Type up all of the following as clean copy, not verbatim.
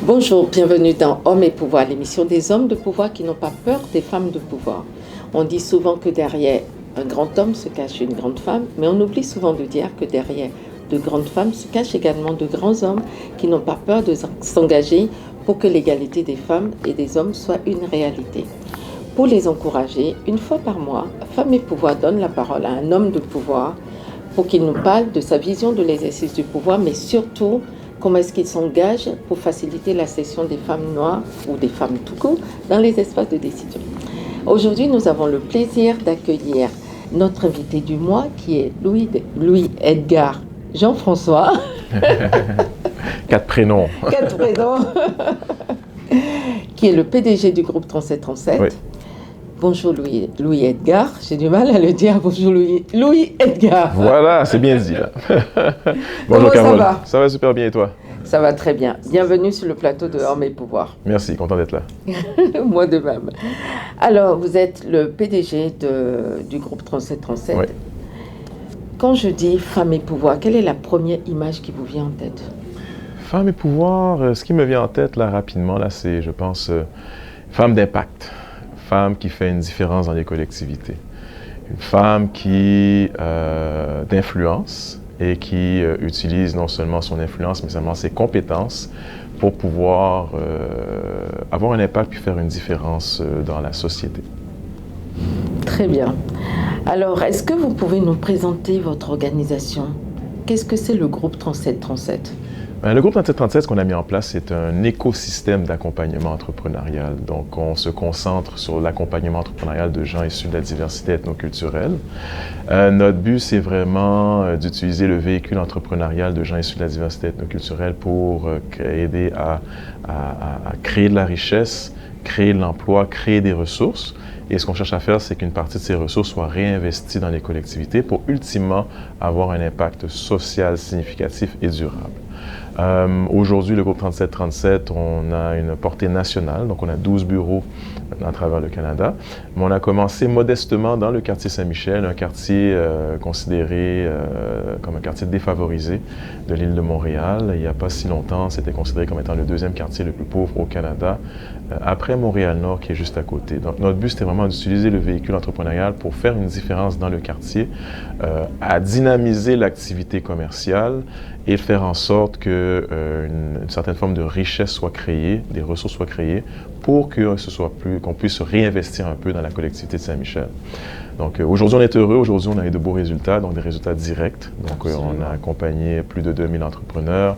Bonjour, bienvenue dans Hommes et Pouvoir, l'émission des hommes de pouvoir qui n'ont pas peur des femmes de pouvoir. On dit souvent que derrière un grand homme se cache une grande femme, mais on oublie souvent de dire que derrière de grandes femmes se cachent également de grands hommes qui n'ont pas peur de s'engager pour que l'égalité des femmes et des hommes soit une réalité. Pour les encourager, une fois par mois, Femmes et Pouvoir donne la parole à un homme de pouvoir pour qu'il nous parle de sa vision de l'exercice du pouvoir, mais surtout comment est-ce qu'il s'engage pour faciliter l'accession des femmes noires ou des femmes tout court dans les espaces de décision. Aujourd'hui, nous avons le plaisir d'accueillir notre invité du mois qui est Louis-Edgar Jean-François. 4 prénoms. 4 prénoms. Qui est le PDG du groupe 3737. Oui. Bonjour Louis-Edgar, j'ai du mal à le dire. Bonjour Louis-Edgar. Voilà, c'est bien dit là. Bonjour Carole. Ça va? Ça va super bien et toi? Ça va très bien. Bienvenue sur le plateau de Hommes et Pouvoir. Merci, content d'être là. Moi de même. Alors, vous êtes le PDG du groupe 3737. Oui. Quand je dis Femmes et Pouvoir, quelle est la première image qui vous vient en tête? Femmes et Pouvoir, ce qui me vient en tête là rapidement, là, c'est, je pense, femme d'impact. Femme qui fait une différence dans les collectivités. Une femme qui d'influence et qui utilise non seulement son influence, mais également ses compétences pour pouvoir avoir un impact puis faire une différence dans la société. Très bien. Alors, est-ce que vous pouvez nous présenter votre organisation? Qu'est-ce que c'est le groupe 3737? Le groupe 3737, ce qu'on a mis en place, c'est un écosystème d'accompagnement entrepreneurial. Donc, on se concentre sur l'accompagnement entrepreneurial de gens issus de la diversité ethnoculturelle. Notre but, c'est vraiment d'utiliser le véhicule entrepreneurial de gens issus de la diversité ethnoculturelle pour aider à créer de la richesse, créer de l'emploi, créer des ressources. Et ce qu'on cherche à faire, c'est qu'une partie de ces ressources soit réinvestie dans les collectivités pour ultimement avoir un impact social significatif et durable. Aujourd'hui, le groupe 3737, on a une portée nationale, donc on a 12 bureaux à travers le Canada. Mais on a commencé modestement dans le quartier Saint-Michel, un quartier considéré comme un quartier défavorisé de l'île de Montréal. Il n'y a pas si longtemps, c'était considéré comme étant le deuxième quartier le plus pauvre au Canada, après Montréal-Nord qui est juste à côté. Donc notre but, c'était vraiment d'utiliser le véhicule entrepreneurial pour faire une différence dans le quartier, à dynamiser l'activité commerciale et faire en sorte qu'une certaine forme de richesse soit créée, des ressources soient créées pour qu'on puisse se réinvestir un peu dans la collectivité de Saint-Michel. Donc aujourd'hui, on est heureux. Aujourd'hui, on a eu de beaux résultats, donc des résultats directs. Donc on a accompagné plus de 2000 entrepreneurs.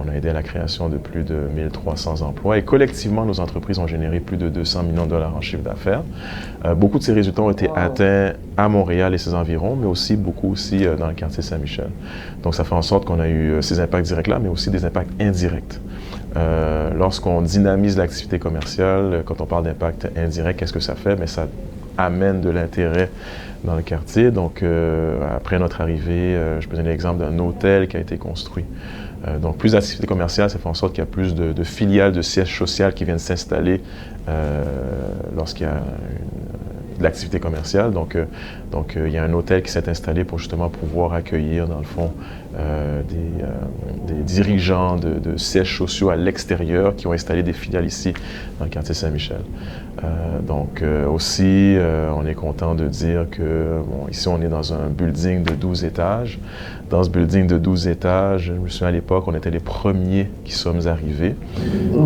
On a aidé à la création de plus de 1300 emplois. Et collectivement, nos entreprises ont généré plus de 200 millions de dollars en chiffre d'affaires. Beaucoup de ces résultats ont été atteints à Montréal et ses environs, mais aussi beaucoup aussi dans le quartier Saint-Michel. Donc ça fait en sorte qu'on a eu ces impacts directs-là, mais aussi des impacts indirects. Lorsqu'on dynamise l'activité commerciale, quand on parle d'impact indirect, qu'est-ce que ça fait? Mais ça amène de l'intérêt dans le quartier. Donc, après notre arrivée, je peux donner l'exemple d'un hôtel qui a été construit. Donc, plus d'activités commerciales, ça fait en sorte qu'il y a plus de filiales, de sièges sociaux qui viennent s'installer lorsqu'il y a de l'activité commerciale. Donc, il y a un hôtel qui s'est installé pour justement pouvoir accueillir, dans le fond, des dirigeants de sièges sociaux à l'extérieur qui ont installé des filiales ici, dans le quartier Saint-Michel. Aussi, on est content de dire que, ici, on est dans un building de 12 étages. Dans ce building de 12 étages, je me souviens à l'époque, on était les premiers qui sommes arrivés.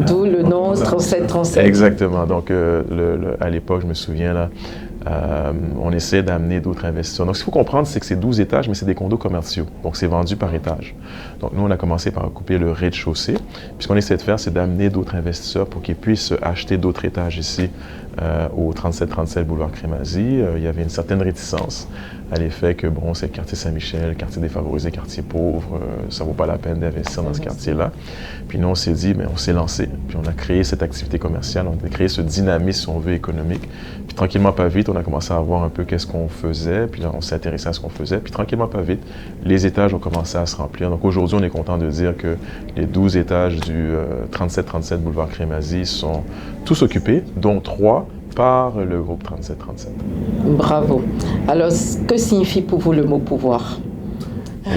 D'où le nom 3737. Exactement. Donc, à l'époque, je me souviens, là, on essaie d'amener d'autres investisseurs. Donc, ce qu'il faut comprendre, c'est que c'est 12 étages, mais c'est des condos commerciaux. Donc, c'est vendu par étage. Donc, nous, on a commencé par occuper le rez-de-chaussée. Puis, ce qu'on essaie de faire, c'est d'amener d'autres investisseurs pour qu'ils puissent acheter d'autres étages ici au 3737 boulevard Crémazie. Il y avait une certaine réticence à l'effet que, bon, c'est le quartier Saint-Michel, quartier défavorisé, quartier pauvre, ça ne vaut pas la peine d'investir dans ce quartier-là. Puis nous, on s'est dit, mais on s'est lancé. Puis on a créé cette activité commerciale, on a créé ce dynamisme, si on veut, économique. Puis tranquillement, pas vite, on a commencé à voir un peu qu'est-ce qu'on faisait. Puis là, on s'est intéressé à ce qu'on faisait. Puis tranquillement, pas vite, les étages ont commencé à se remplir. Donc aujourd'hui, on est content de dire que les 12 étages du 3737 boulevard Crémazie sont tous occupés, dont 3 par le groupe 3737. Bravo. Alors, que signifie pour vous le mot pouvoir?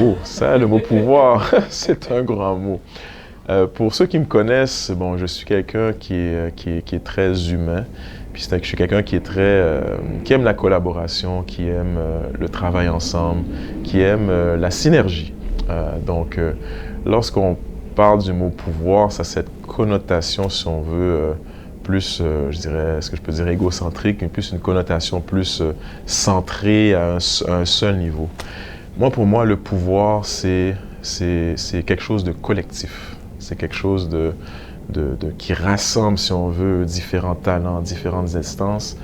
Oh, ça, le mot pouvoir, c'est un grand mot. Pour ceux qui me connaissent, bon, je suis quelqu'un qui est très humain. Puis je suis quelqu'un qui aime la collaboration, qui aime le travail ensemble, qui aime la synergie. Donc, lorsqu'on parle du mot pouvoir, ça a cette connotation, si on veut, plus, je dirais, est-ce que je peux dire égocentrique, mais plus une connotation plus centrée à un seul niveau. Moi, pour moi, le pouvoir, c'est quelque chose de collectif. C'est quelque chose qui rassemble, si on veut, différents talents, différentes instances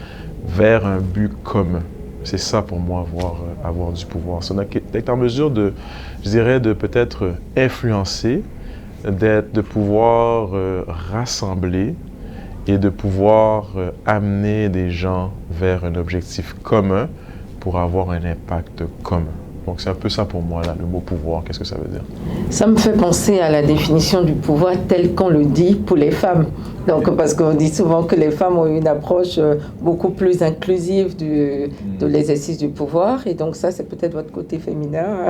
vers un but commun. C'est ça pour moi, avoir du pouvoir. C'est d'être en mesure je dirais, de peut-être influencer, de pouvoir rassembler et de pouvoir amener des gens vers un objectif commun pour avoir un impact commun. Donc, c'est un peu ça pour moi, là, le mot pouvoir. Qu'est-ce que ça veut dire? Ça me fait penser à la définition du pouvoir telle qu'on le dit pour les femmes. Donc, parce qu'on dit souvent que les femmes ont une approche beaucoup plus inclusive de l'exercice du pouvoir. Et donc, ça, c'est peut-être votre côté féminin.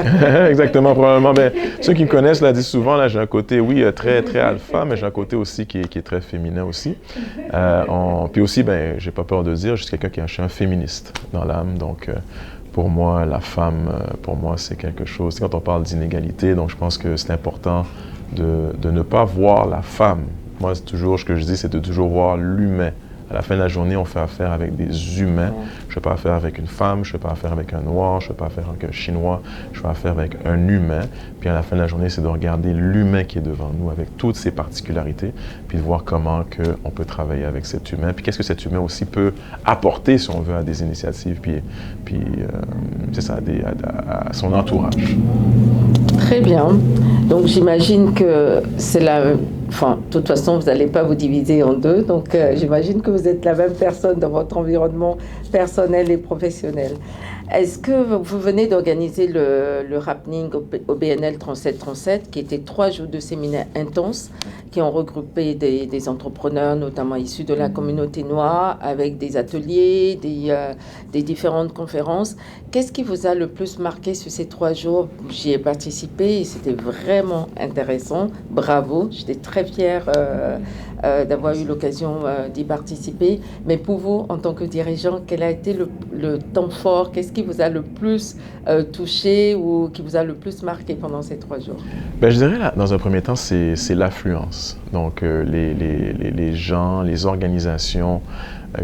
Exactement, probablement. Ben, ceux qui me connaissent là, disent souvent, là, j'ai un côté, oui, très, très alpha, mais j'ai un côté aussi qui est très féminin aussi. Puis aussi, ben, j'ai pas peur de dire, je suis quelqu'un je suis un féministe dans l'âme. Donc, pour moi, la femme, pour moi, c'est quelque chose. Quand on parle d'inégalité, donc je pense que c'est important de ne pas voir la femme. Moi, c'est toujours ce que je dis, c'est de toujours voir l'humain. À la fin de la journée, on fait affaire avec des humains. Je ne fais pas affaire avec une femme, je ne fais pas affaire avec un noir, je ne fais pas affaire avec un chinois, je fais affaire avec un humain. Puis à la fin de la journée, c'est de regarder l'humain qui est devant nous avec toutes ses particularités, puis de voir comment on peut travailler avec cet humain. Puis qu'est-ce que cet humain aussi peut apporter, si on veut, à des initiatives, puis c'est ça, à son entourage. Très bien. Donc j'imagine que c'est la... Enfin, de toute façon, vous n'allez pas vous diviser en deux. Donc j'imagine que vous êtes la même personne dans votre environnement personnel et professionnel. Est-ce que vous venez d'organiser le happening au BNL 3737, qui était 3 jours de séminaires intenses, qui ont regroupé des entrepreneurs, notamment issus de la communauté noire, avec des ateliers, des différentes conférences. Qu'est-ce qui vous a le plus marqué sur ces 3 jours? J'y ai participé et c'était vraiment intéressant. Bravo, j'étais très fière d'avoir eu l'occasion d'y participer. Mais pour vous, en tant que dirigeant, quel a été le temps fort? Qu'est-ce qui vous a le plus touché ou qui vous a le plus marqué pendant ces 3 jours? Ben, je dirais, là, dans un premier temps, c'est l'affluence. Donc, les gens, les organisations.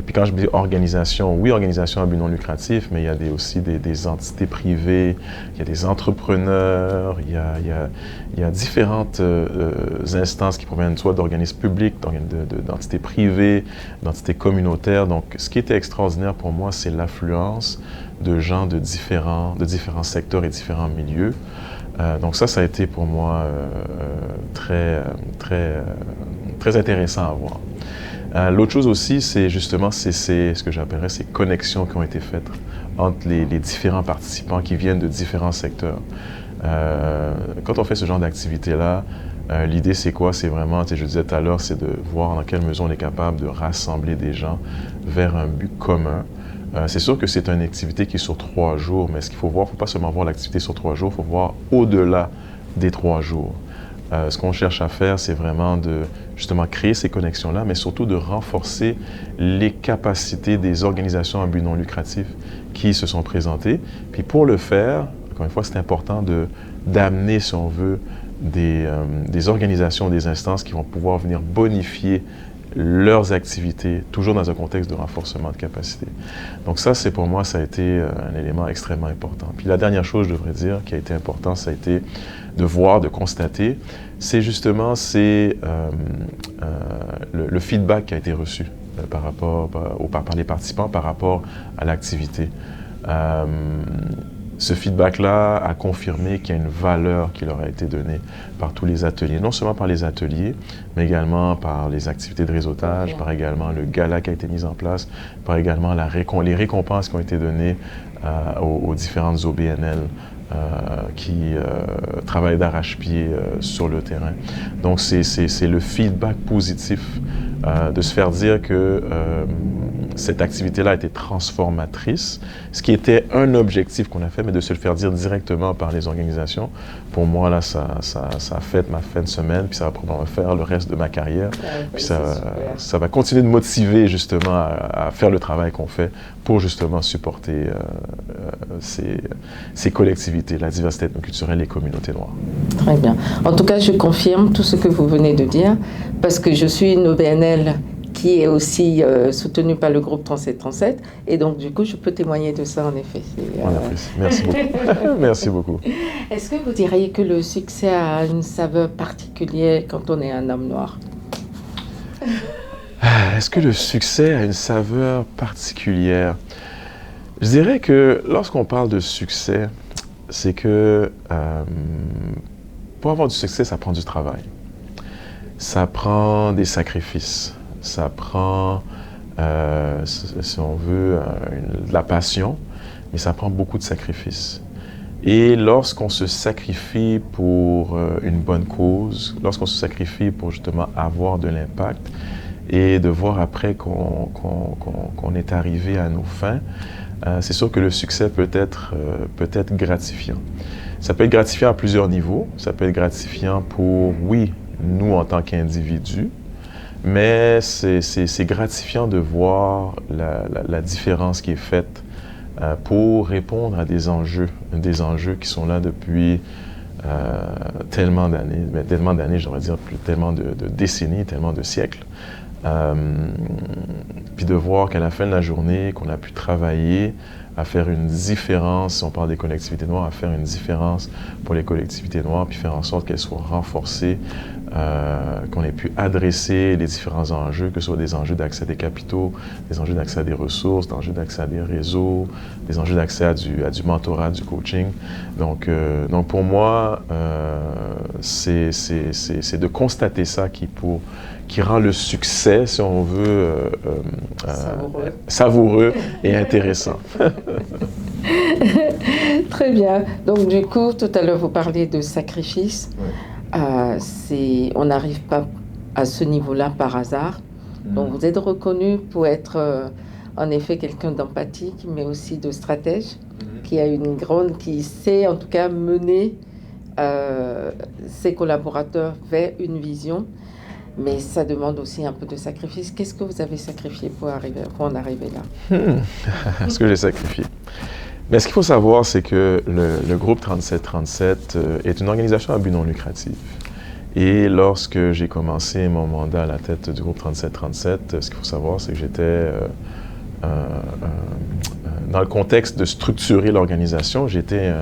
Puis quand je dis organisation, oui, organisation à but non lucratif, mais il y a aussi des entités privées, il y a des entrepreneurs, il y a différentes instances qui proviennent soit d'organismes publics, d'entités privées, d'entités communautaires. Donc, ce qui était extraordinaire pour moi, c'est l'affluence de gens de différents secteurs et différents milieux. Donc ça a été pour moi très intéressant à voir. L'autre chose aussi, c'est justement ce que j'appellerais ces connexions qui ont été faites entre les différents participants qui viennent de différents secteurs. Quand on fait ce genre d'activité-là, l'idée c'est quoi? C'est vraiment, je disais tout à l'heure, c'est de voir dans quelle mesure on est capable de rassembler des gens vers un but commun. C'est sûr que c'est une activité qui est sur 3 jours, mais ce qu'il faut voir, il ne faut pas seulement voir l'activité sur 3 jours, il faut voir au-delà des 3 jours. Ce qu'on cherche à faire, c'est vraiment de justement créer ces connexions-là, mais surtout de renforcer les capacités des organisations à but non lucratif qui se sont présentées. Puis pour le faire, encore une fois, c'est important d'amener, si on veut, des organisations, des instances qui vont pouvoir venir bonifier leurs activités, toujours dans un contexte de renforcement de capacité. Donc ça, pour moi, ça a été un élément extrêmement important. Puis la dernière chose, je devrais dire, qui a été important, ça a été de voir, de constater, c'est justement le feedback qui a été reçu par les participants par rapport à l'activité. Ce feedback-là a confirmé qu'il y a une valeur qui leur a été donnée par tous les ateliers, non seulement par les ateliers, mais également par les activités de réseautage, par également le gala qui a été mis en place, par également les récompenses qui ont été données aux différentes OBNL qui travaillent d'arrache-pied sur le terrain. Donc c'est le feedback positif de se faire dire que cette activité-là a été transformatrice, ce qui était un objectif qu'on a fait, mais de se le faire dire directement par les organisations, pour moi, là, ça a fait ma fin de semaine, puis ça va probablement faire le reste de ma carrière. Puis ça va continuer de motiver justement à faire le travail qu'on fait pour justement supporter ces collectivités, la diversité ethnoculturelle et les communautés noires. Très bien. En tout cas, je confirme tout ce que vous venez de dire, parce que je suis une OBNL qui est aussi soutenue par le groupe 3737, et donc du coup, je peux témoigner de ça en effet. On apprécie. Merci beaucoup. Merci beaucoup. Est-ce que vous diriez que le succès a une saveur particulière quand on est un homme noir? Est-ce que le succès a une saveur particulière? Je dirais que lorsqu'on parle de succès, c'est que pour avoir du succès, ça prend du travail. Ça prend des sacrifices. Ça prend, si on veut, de la passion, mais ça prend beaucoup de sacrifices. Et lorsqu'on se sacrifie pour une bonne cause, lorsqu'on se sacrifie pour justement avoir de l'impact et de voir après qu'on est arrivé à nos fins, c'est sûr que le succès peut être gratifiant. Ça peut être gratifiant à plusieurs niveaux. Ça peut être gratifiant pour, oui, nous en tant qu'individus, mais c'est gratifiant de voir la différence qui est faite pour répondre à des enjeux qui sont là depuis tellement d'années, j'aurais dire, tellement de décennies, tellement de siècles. Puis de voir qu'à la fin de la journée, qu'on a pu travailler à faire une différence, si on parle des collectivités noires, à faire une différence pour les collectivités noires, puis faire en sorte qu'elles soient renforcées, qu'on ait pu adresser les différents enjeux, que ce soit des enjeux d'accès à des capitaux, des enjeux d'accès à des ressources, des enjeux d'accès à des réseaux, des enjeux d'accès à du mentorat, du coaching. Donc pour moi, c'est de constater ça qui rend le succès, si on veut, savoureux et intéressant. Très bien. Donc du coup, tout à l'heure, vous parliez de sacrifice. On n'arrive pas à ce niveau-là par hasard. Donc vous êtes reconnu pour être en effet quelqu'un d'empathique, mais aussi de stratège, qui sait en tout cas mener ses collaborateurs vers une vision. Mais ça demande aussi un peu de sacrifice. Qu'est-ce que vous avez sacrifié pour en arriver là? Ce que j'ai sacrifié. Mais ce qu'il faut savoir, c'est que le groupe 3737 est une organisation à but non lucratif. Et lorsque j'ai commencé mon mandat à la tête du groupe 3737, ce qu'il faut savoir, c'est que j'étais dans le contexte de structurer l'organisation, j'étais,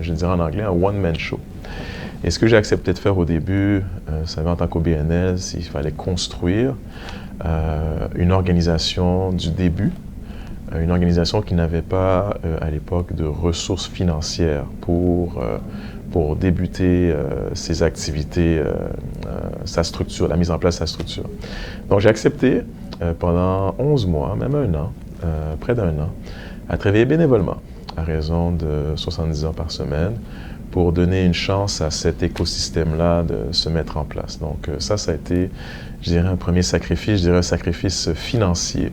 je dirais en anglais, un one-man show. Et ce que j'ai accepté de faire au début, vous savez, en tant qu'OBNL, il fallait construire une organisation du début, une organisation qui n'avait pas, à l'époque, de ressources financières pour débuter ses activités, sa structure, la mise en place de sa structure. Donc j'ai accepté pendant 11 mois, même un an, près d'un an, à travailler bénévolement, à raison de 70 heures par semaine, pour donner une chance à cet écosystème-là de se mettre en place. Donc ça a été, je dirais, un premier sacrifice, je dirais un sacrifice financier,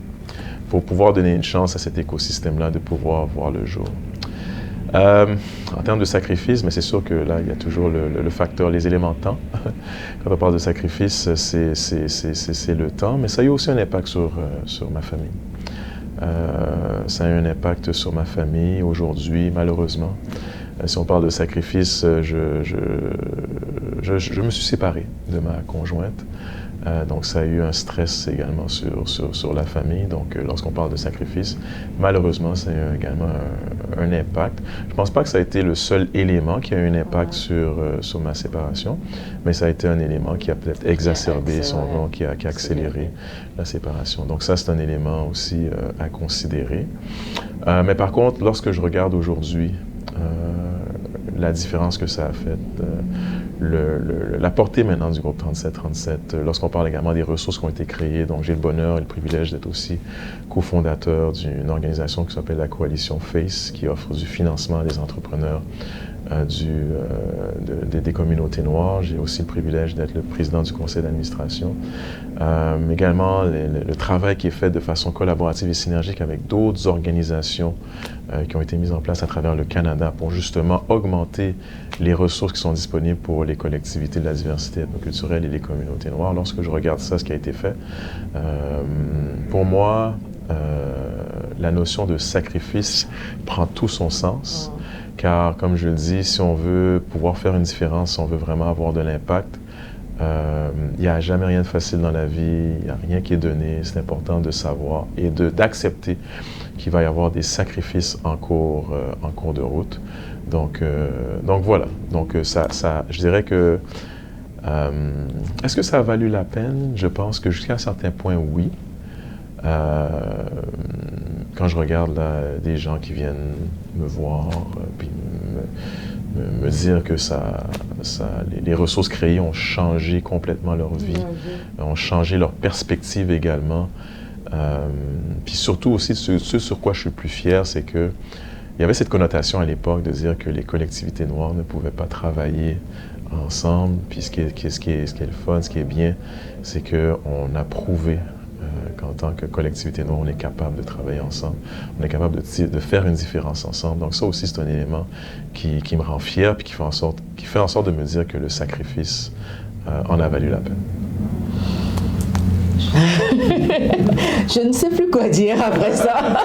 pour pouvoir donner une chance à cet écosystème-là de pouvoir voir le jour. En termes de sacrifice, mais c'est sûr que là, il y a toujours le facteur, les éléments de temps. Quand on parle de sacrifice, c'est le temps, mais ça a eu aussi un impact sur ma famille. Ça a eu un impact sur ma famille aujourd'hui, malheureusement. Si on parle de sacrifice, je me suis séparé de ma conjointe. Donc ça a eu un stress également sur la famille. Donc lorsqu'on parle de sacrifice, malheureusement, ça a eu également un impact. Je ne pense pas que ça a été le seul élément qui a eu un impact sur ma séparation, mais ça a été un élément qui a peut-être exacerbé son nom, qui a accéléré la séparation. Donc ça, c'est un élément aussi à considérer. Mais par contre, lorsque je regarde aujourd'hui, la différence que ça a faite, la portée maintenant du groupe 3737, lorsqu'on parle également des ressources qui ont été créées. Donc j'ai le bonheur et le privilège d'être aussi cofondateur d'une organisation qui s'appelle la Coalition FACE, qui offre du financement à des entrepreneurs des communautés noires. J'ai aussi le privilège d'être le président du conseil d'administration. Également, le travail qui est fait de façon collaborative et synergique avec d'autres organisations qui ont été mises en place à travers le Canada pour justement augmenter les ressources qui sont disponibles pour les collectivités de la diversité ethnoculturelle et les communautés noires. Lorsque je regarde ça, ce qui a été fait, pour moi, la notion de sacrifice prend tout son sens. Car, comme je le dis, si on veut pouvoir faire une différence, si on veut vraiment avoir de l'impact, il n'y a jamais rien de facile dans la vie, il n'y a rien qui est donné. C'est important de savoir et d'accepter qu'il va y avoir des sacrifices en cours de route. Donc voilà. Donc je dirais que est-ce que ça a valu la peine? Je pense que jusqu'à un certain point, oui. Quand je regarde là, des gens qui viennent me voir, puis me dire que les ressources créées ont changé complètement leur vie, ont changé leur perspective également. Puis surtout aussi, ce sur quoi je suis plus fier, c'est que il y avait cette connotation à l'époque de dire que les collectivités noires ne pouvaient pas travailler ensemble. Puis ce qui est le fun, ce qui est bien, c'est qu'on a prouvé qu'en tant que collectivité noire, on est capable de travailler ensemble, on est capable de faire une différence ensemble. Donc ça aussi, c'est un élément qui me rend fier puis qui fait en sorte de me dire que le sacrifice en a valu la peine. Je ne sais plus quoi dire après ça.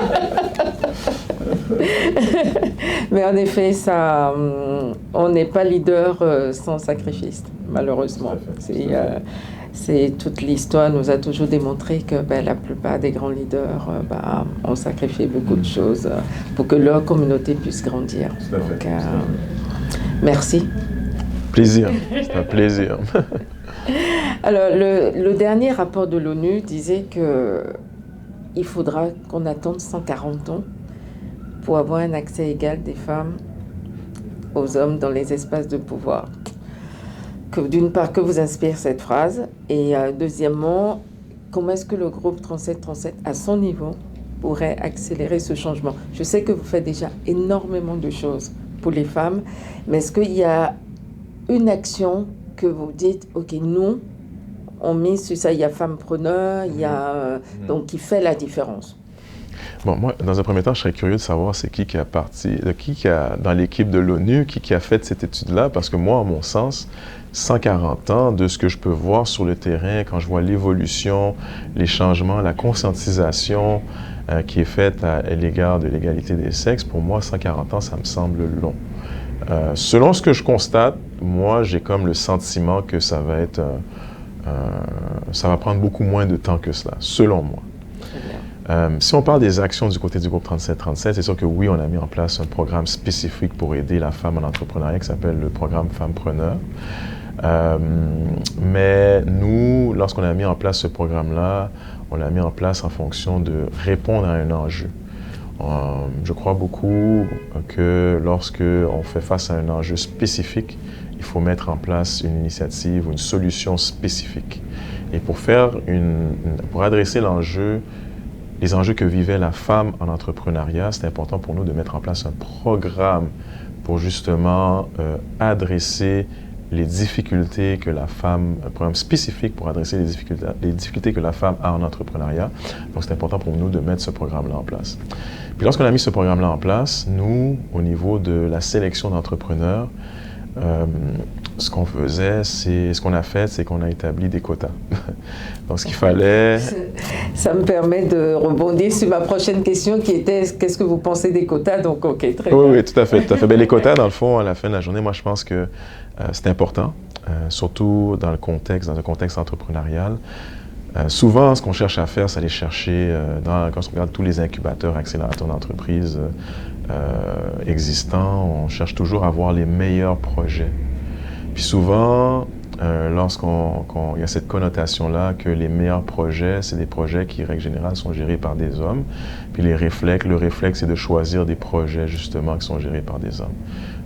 Mais en effet, on n'est pas leader sans sacrifice, malheureusement. C'est toute l'histoire nous a toujours démontré que la plupart des grands leaders ont sacrifié beaucoup de choses pour que leur communauté puisse grandir. Donc, merci. Plaisir, c'est un plaisir. Alors, le dernier rapport de l'ONU disait qu'il faudra qu'on attende 140 ans pour avoir un accès égal des femmes aux hommes dans les espaces de pouvoir. D'une part, que vous inspire cette phrase? Et deuxièmement, comment est-ce que le groupe 3737, à son niveau, pourrait accélérer ce changement? Je sais que vous faites déjà énormément de choses pour les femmes, mais est-ce qu'il y a une action que vous dites, OK, nous, on met sur ça, il y a Femme-Preneur, il y a, donc qui fait la différence? Bon, moi, dans un premier temps, je serais curieux de savoir c'est qui a dans l'équipe de l'ONU, qui a fait cette étude-là, parce que moi, à mon sens, 140 ans, de ce que je peux voir sur le terrain, quand je vois l'évolution, les changements, la conscientisation qui est faite à l'égard de l'égalité des sexes, pour moi, 140 ans, ça me semble long. Selon ce que je constate, moi, j'ai comme le sentiment que ça va prendre beaucoup moins de temps que cela, selon moi. Si on parle des actions du côté du groupe 3737, c'est sûr que oui, on a mis en place un programme spécifique pour aider la femme en entrepreneuriat qui s'appelle le programme Femme-Preneur. Mais nous, lorsqu'on a mis en place ce programme-là, on l'a mis en place en fonction de répondre à un enjeu. Je crois beaucoup que lorsque on fait face à un enjeu spécifique, il faut mettre en place une initiative ou une solution spécifique. Et pour adresser les enjeux que vivait la femme en entrepreneuriat, c'est important pour nous de mettre en place un programme pour justement adresser les difficultés que la femme, un programme spécifique pour adresser les difficultés que la femme a en entrepreneuriat. Donc, c'est important pour nous de mettre ce programme-là en place. Puis, lorsqu'on a mis ce programme-là en place, nous, au niveau de la sélection d'entrepreneurs, ce qu'on a fait, c'est qu'on a établi des quotas. Donc, ce qu'il fallait... Ça me permet de rebondir sur ma prochaine question qui était qu'est-ce que vous pensez des quotas? Donc, OK, très bien. Oui, tout à fait. Bien, les quotas, dans le fond, à la fin de la journée, moi, je pense que c'est important, surtout dans un contexte entrepreneurial. Souvent, ce qu'on cherche à faire, c'est aller chercher, quand on regarde tous les incubateurs, accélérateurs d'entreprises existants, on cherche toujours à avoir les meilleurs projets. Puis souvent, lorsqu'il y a cette connotation-là que les meilleurs projets, c'est des projets qui, règle générale, sont gérés par des hommes. Puis le réflexe, c'est de choisir des projets, justement, qui sont gérés par des hommes.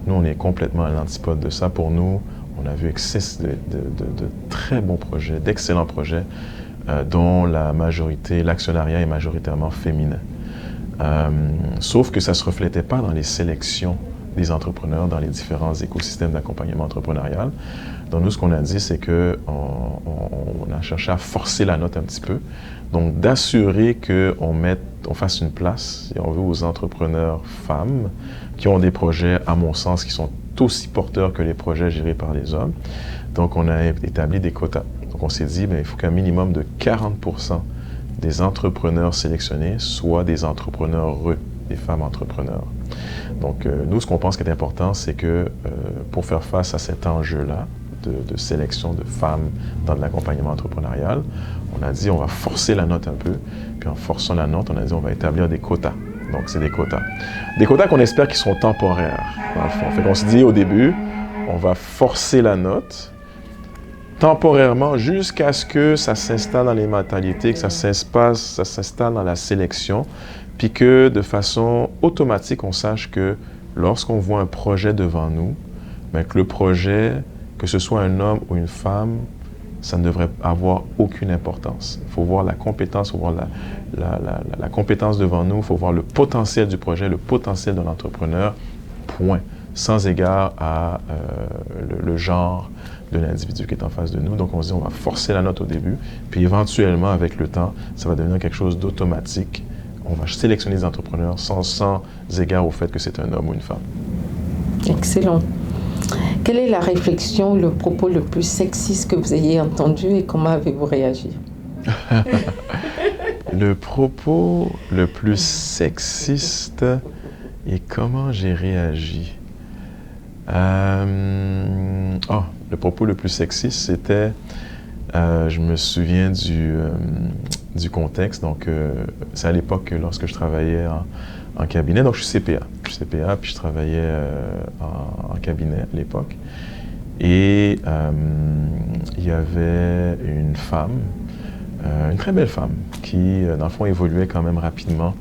Nous, on est complètement à l'antipode de ça. Pour nous, on a vu excès de très bons projets, d'excellents projets, dont l'actionnariat est majoritairement féminin. Sauf que ça ne se reflétait pas dans les sélections des entrepreneurs dans les différents écosystèmes d'accompagnement entrepreneurial. Donc nous, ce qu'on a dit, c'est qu'on a cherché à forcer la note un petit peu. Donc d'assurer qu'on fasse une place, si on veut, aux entrepreneurs femmes qui ont des projets, à mon sens, qui sont aussi porteurs que les projets gérés par les hommes. Donc on a établi des quotas. Donc on s'est dit, il faut qu'un minimum de 40% des entrepreneurs sélectionnés soient des entrepreneurs des femmes entrepreneurs. Donc nous, ce qu'on pense qui est important, c'est que pour faire face à cet enjeu-là, de sélection de femmes dans de l'accompagnement entrepreneurial, on a dit on va forcer la note un peu, puis en forçant la note, on a dit on va établir des quotas. Donc c'est des quotas. Des quotas qu'on espère qui sont temporaires, dans le fond. Fait qu'on se dit au début, on va forcer la note temporairement jusqu'à ce que ça s'installe dans les mentalités, que ça s'installe dans la sélection, puis que de façon automatique, on sache que lorsqu'on voit un projet devant nous, que le projet, que ce soit un homme ou une femme, ça ne devrait avoir aucune importance. Il faut voir la compétence, il faut voir la compétence devant nous, il faut voir le potentiel du projet, le potentiel de l'entrepreneur, point, sans égard à le genre de l'individu qui est en face de nous. Donc on se dit, on va forcer la note au début, puis éventuellement, avec le temps, ça va devenir quelque chose d'automatique. On va sélectionner des entrepreneurs sans égard au fait que c'est un homme ou une femme. Excellent. Quelle est la réflexion, le propos le plus sexiste que vous ayez entendu et comment avez-vous réagi? Le propos le plus sexiste et comment j'ai réagi? Le propos le plus sexiste, c'était, je me souviens du contexte, donc c'est à l'époque lorsque je travaillais en cabinet, donc je suis CPA. Je suis CPA, puis je travaillais en cabinet à l'époque. Et il y avait une femme, une très belle femme, qui, dans le fond, évoluait quand même rapidement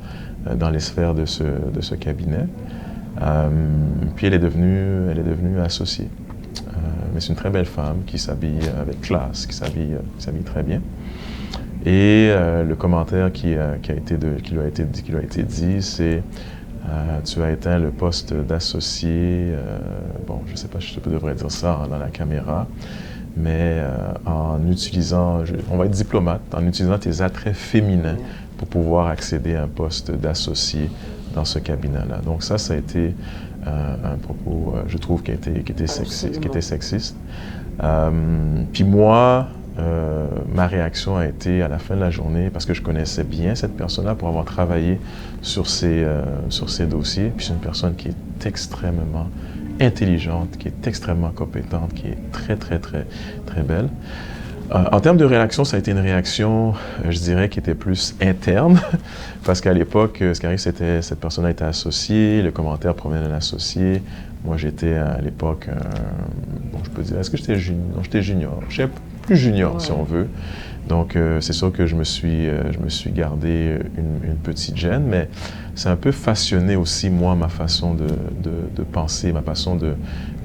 dans les sphères de ce cabinet. Puis elle est devenue associée. Mais c'est une très belle femme qui s'habille avec classe, qui s'habille très bien. Et le commentaire qui lui a été dit, c'est tu as éteint le poste d'associé, je ne sais pas si je devrais dire ça dans la caméra, mais en utilisant, on va être diplomate, en utilisant tes attraits féminins pour pouvoir accéder à un poste d'associé dans ce cabinet-là. Donc ça a été un propos, je trouve, qui était sexiste. Puis moi, ma réaction a été à la fin de la journée, parce que je connaissais bien cette personne-là pour avoir travaillé sur ces dossiers. Puis c'est une personne qui est extrêmement intelligente, qui est extrêmement compétente, qui est très, très, très, très belle. En termes de réaction, ça a été une réaction, je dirais, qui était plus interne, parce qu'à l'époque, ce qui arrive, c'était cette personne-là était associée, le commentaire provenait d'un associé. Moi, j'étais à l'époque, je peux dire, est-ce que j'étais junior? Non, j'étais junior. J'étais plus junior, si on veut. Donc, c'est sûr que je me suis gardé une petite gêne, mais c'est un peu façonné aussi, moi, ma façon de penser, ma façon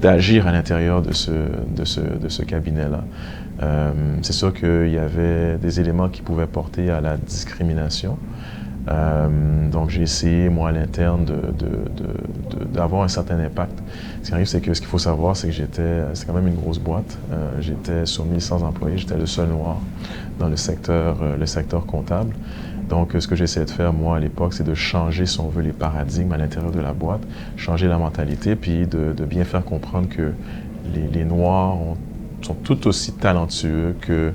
d'agir à l'intérieur de ce cabinet-là. C'est sûr qu'il y avait des éléments qui pouvaient porter à la discrimination. Donc, j'ai essayé, moi, à l'interne, d'avoir un certain impact. Ce qui arrive, c'est que ce qu'il faut savoir, c'est que c'est quand même une grosse boîte. J'étais sur 1100 employés, j'étais le seul noir dans le secteur comptable. Donc, ce que j'essayais de faire, moi, à l'époque, c'est de changer, si on veut, les paradigmes à l'intérieur de la boîte, changer la mentalité, puis de bien faire comprendre que les Noirs sont tout aussi talentueux que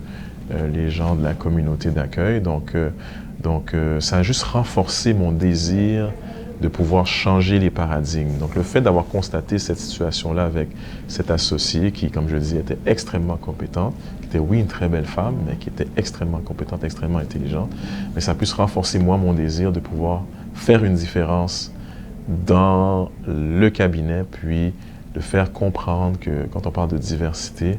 les gens de la communauté d'accueil. Donc, ça a juste renforcé mon désir de pouvoir changer les paradigmes. Donc, le fait d'avoir constaté cette situation-là avec cet associé qui, comme je le dis, était extrêmement compétente, qui était, oui, une très belle femme, mais qui était extrêmement compétente, extrêmement intelligente, mais ça a pu renforcer, moi, mon désir de pouvoir faire une différence dans le cabinet, puis de faire comprendre que quand on parle de diversité,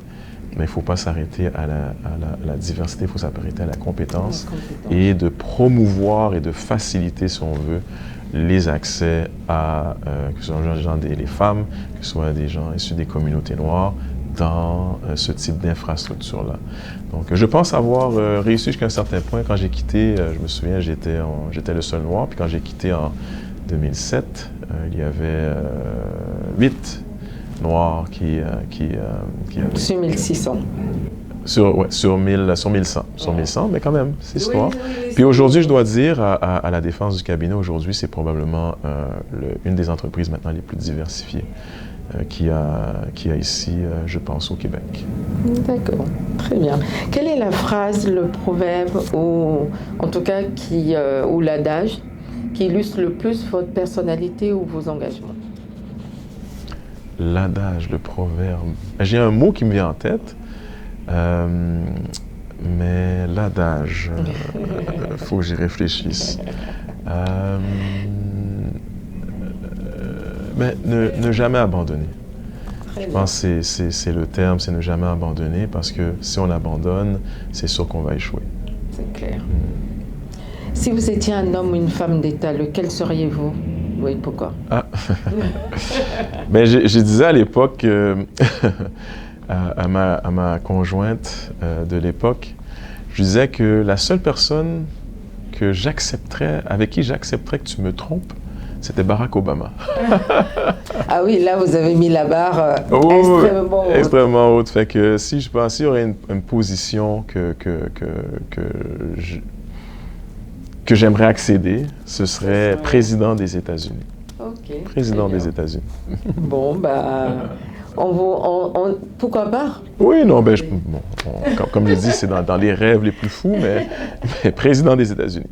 mais il ne faut pas s'arrêter à la diversité, il faut s'arrêter à la compétence et de promouvoir et de faciliter, si on veut, les accès à, que ce soit les femmes, que ce soit des gens issus des communautés noires, dans ce type d'infrastructure-là. Donc, je pense avoir réussi jusqu'à un certain point. Quand j'ai quitté, je me souviens, j'étais le seul noir, puis quand j'ai quitté en 2007, il y avait 8 Noirs qui avaient... Sur 1600. Sur 1100, mais quand même, c'est histoire. Puis aujourd'hui, je dois dire, à la défense du cabinet, aujourd'hui, c'est probablement une des entreprises maintenant les plus diversifiées qu'il y a ici, je pense, au Québec. D'accord, très bien. Quelle est la phrase, le proverbe, ou en tout cas, ou l'adage qui illustre le plus votre personnalité ou vos engagements? L'adage, le proverbe. J'ai un mot qui me vient en tête, mais l'adage, il faut que j'y réfléchisse. Mais ne jamais abandonner. Je pense que c'est le terme, c'est ne jamais abandonner, parce que si on abandonne, c'est sûr qu'on va échouer. C'est clair. Si vous étiez un homme ou une femme d'État, lequel seriez-vous? Oui, pourquoi? Ah. Ben, je disais à l'époque, à ma conjointe de l'époque, je disais que la seule personne avec qui j'accepterais que tu me trompes, c'était Barack Obama. Ah oui, là, vous avez mis la barre extrêmement haute. Extrêmement haute. Fait que s'il y aurait une position que j'aimerais accéder, ce serait président des États-Unis. Ok. Président des États-Unis. Bon, pourquoi pas? Oui, non, comme je dis, c'est dans les rêves les plus fous, mais président des États-Unis.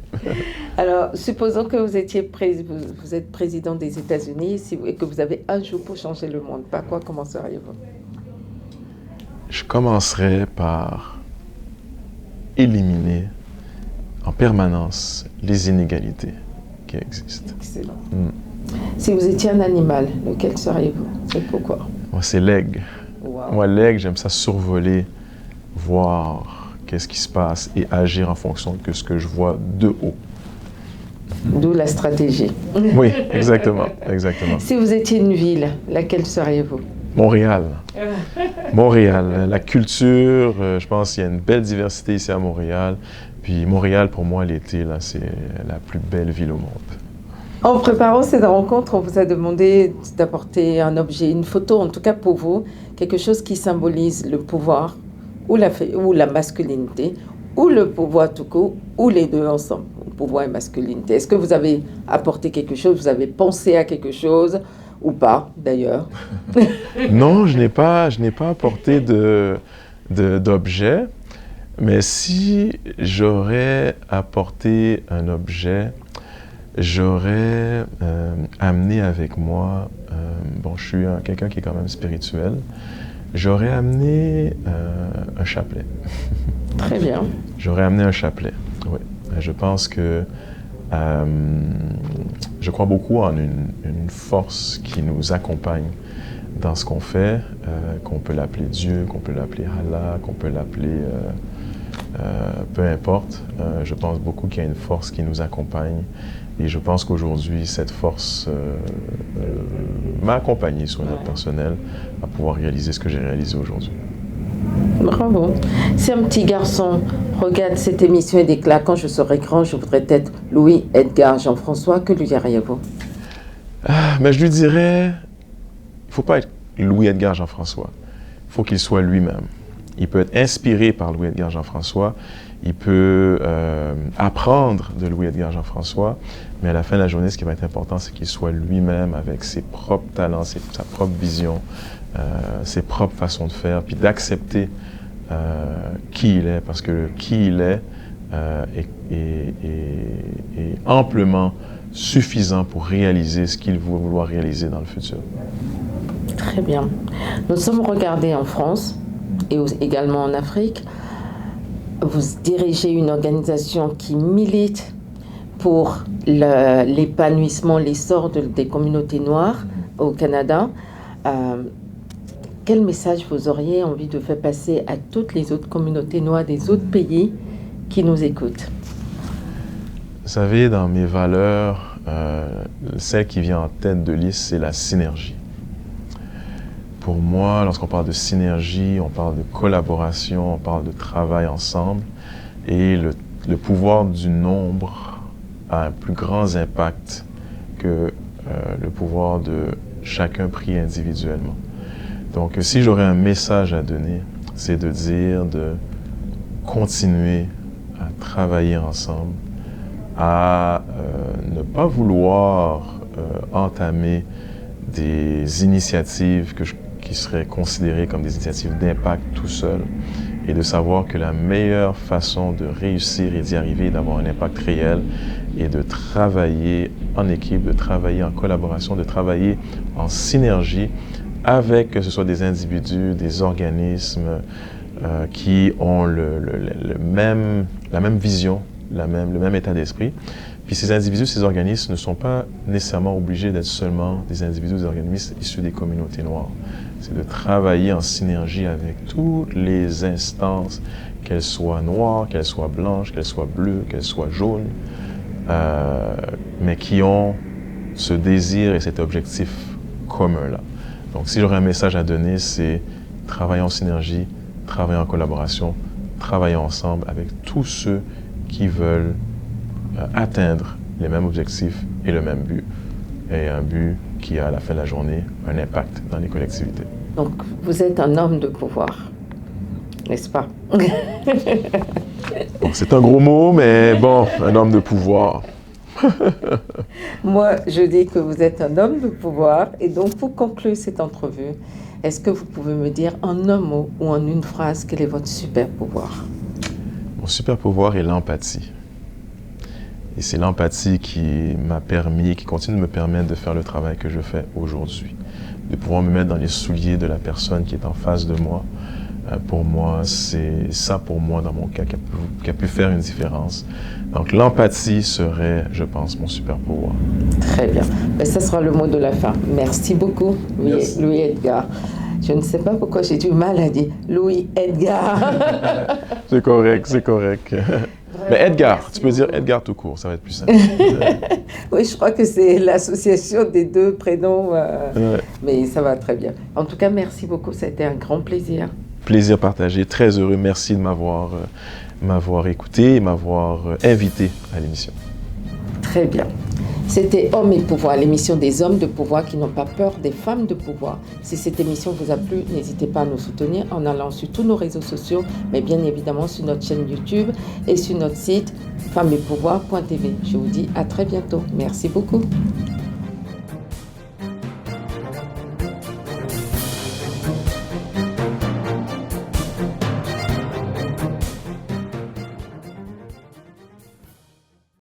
Alors, supposons que vous êtes président des États-Unis et que vous avez un jour pour changer le monde. Par quoi commenceriez-vous? Je commencerai par éliminer en permanence les inégalités qui existent. Excellent. Si vous étiez un animal, lequel seriez-vous? C'est pourquoi? Moi, c'est l'aigle. Wow. Moi, l'aigle, j'aime ça survoler, voir qu'est-ce qui se passe et agir en fonction de ce que je vois de haut. D'où la stratégie. Oui, exactement, exactement. Si vous étiez une ville, laquelle seriez-vous? Montréal. Montréal. La culture, je pense qu'il y a une belle diversité ici à Montréal. Puis Montréal, pour moi, l'été, là, c'est la plus belle ville au monde. En préparant cette rencontre, on vous a demandé d'apporter un objet, une photo, en tout cas pour vous, quelque chose qui symbolise le pouvoir ou la masculinité, ou le pouvoir tout court, ou les deux ensemble, pouvoir et masculinité. Est-ce que vous avez apporté quelque chose, vous avez pensé à quelque chose, ou pas, d'ailleurs? Non, je n'ai pas apporté d'objet, mais si j'aurais apporté un objet, j'aurais amené avec moi, je suis quelqu'un qui est quand même spirituel, j'aurais amené un chapelet. Très bien. J'aurais amené un chapelet, oui. Je pense que je crois beaucoup en une force qui nous accompagne dans ce qu'on fait, qu'on peut l'appeler Dieu, qu'on peut l'appeler Allah, qu'on peut l'appeler peu importe. Je pense beaucoup qu'il y a une force qui nous accompagne. Et je pense qu'aujourd'hui, cette force m'a accompagné sur une note personnelle à pouvoir réaliser ce que j'ai réalisé aujourd'hui. Bravo. Si un petit garçon regarde cette émission et déclare « Quand je serai grand, je voudrais être Louis-Edgar Jean-François », que lui diriez-vous? Mais je lui dirais, il ne faut pas être Louis-Edgar Jean-François. Il faut qu'il soit lui-même. Il peut être inspiré par Louis-Edgar Jean-François. Il peut apprendre de Louis-Edgar Jean-François, mais à la fin de la journée, ce qui va être important, c'est qu'il soit lui-même avec ses propres talents, sa propre vision, ses propres façons de faire, puis d'accepter qui il est, parce que qui il est amplement suffisant pour réaliser ce qu'il va vouloir réaliser dans le futur. Très bien. Nous sommes regardés en France et également en Afrique. Vous dirigez une organisation qui milite pour l'épanouissement, l'essor des communautés noires au Canada. Quel message vous auriez envie de faire passer à toutes les autres communautés noires des autres pays qui nous écoutent? Vous savez, dans mes valeurs, celle qui vient en tête de liste, c'est la synergie. Pour moi, lorsqu'on parle de synergie, on parle de collaboration, on parle de travail ensemble. Et le pouvoir du nombre a un plus grand impact que le pouvoir de chacun pris individuellement. Donc, si j'aurais un message à donner, c'est de dire de continuer à travailler ensemble, à ne pas vouloir entamer des initiatives qui seraient considérées comme des initiatives d'impact tout seul, et de savoir que la meilleure façon de réussir et d'y arriver, d'avoir un impact réel, est de travailler en équipe, de travailler en collaboration, de travailler en synergie avec, que ce soit des individus, des organismes qui ont la même vision, le même état d'esprit. Puis ces individus, ces organismes ne sont pas nécessairement obligés d'être seulement des individus, des organismes issus des communautés noires. C'est de travailler en synergie avec toutes les instances, qu'elles soient noires, qu'elles soient blanches, qu'elles soient bleues, qu'elles soient jaunes, mais qui ont ce désir et cet objectif commun-là. Donc, si j'aurais un message à donner, c'est travailler en synergie, travailler en collaboration, travailler ensemble avec tous ceux qui veulent atteindre les mêmes objectifs et le même but. Et un but qui a, à la fin de la journée, un impact dans les collectivités. Donc, vous êtes un homme de pouvoir, n'est-ce pas? Bon, c'est un gros mot, mais bon, un homme de pouvoir. Moi, je dis que vous êtes un homme de pouvoir. Et donc, pour conclure cette entrevue, est-ce que vous pouvez me dire en un mot ou en une phrase quel est votre super pouvoir? Mon super pouvoir est l'empathie. Et c'est l'empathie qui m'a permis, qui continue de me permettre de faire le travail que je fais aujourd'hui. De pouvoir me mettre dans les souliers de la personne qui est en face de moi. Pour moi, c'est ça pour moi, dans mon cas, qui a pu faire une différence. Donc l'empathie serait, je pense, mon super pouvoir. Très bien. Ben, ça sera le mot de la fin. Merci beaucoup, Louis Edgar. Je ne sais pas pourquoi j'ai du mal à dire Louis Edgar. C'est correct, c'est correct. Mais Edgar, tu peux dire Edgar tout court, ça va être plus simple. Oui, je crois que c'est l'association des deux prénoms, mais ça va très bien. En tout cas, merci beaucoup, ça a été un grand plaisir. Plaisir partagé, très heureux, merci de m'avoir écouté et m'avoir invité à l'émission. Très bien. C'était Hommes et Pouvoir, l'émission des hommes de pouvoir qui n'ont pas peur des femmes de pouvoir. Si cette émission vous a plu, n'hésitez pas à nous soutenir en allant sur tous nos réseaux sociaux, mais bien évidemment sur notre chaîne YouTube et sur notre site femmesetpouvoir.tv. Je vous dis à très bientôt. Merci beaucoup.